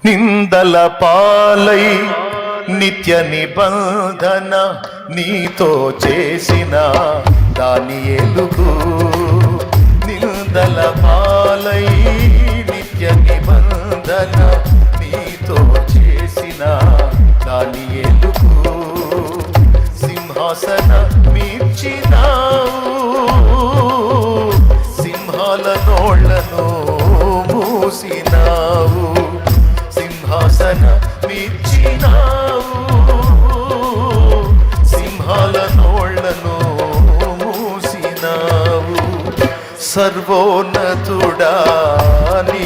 నిందల పాలై నిత్య నిబంధన నీతో చేసిన దానియేలుకు, నిందల పాలై నిత్య నిబంధన నీతో చేసిన దానియేలుకు సింహాసన మీర్చినావు, సింహాల నోళ్లను మూసినావు, సింహాసన మీర్చినావు, సింహాల నోళ్లను మూసినావు. సర్వోన్నతుడా నీ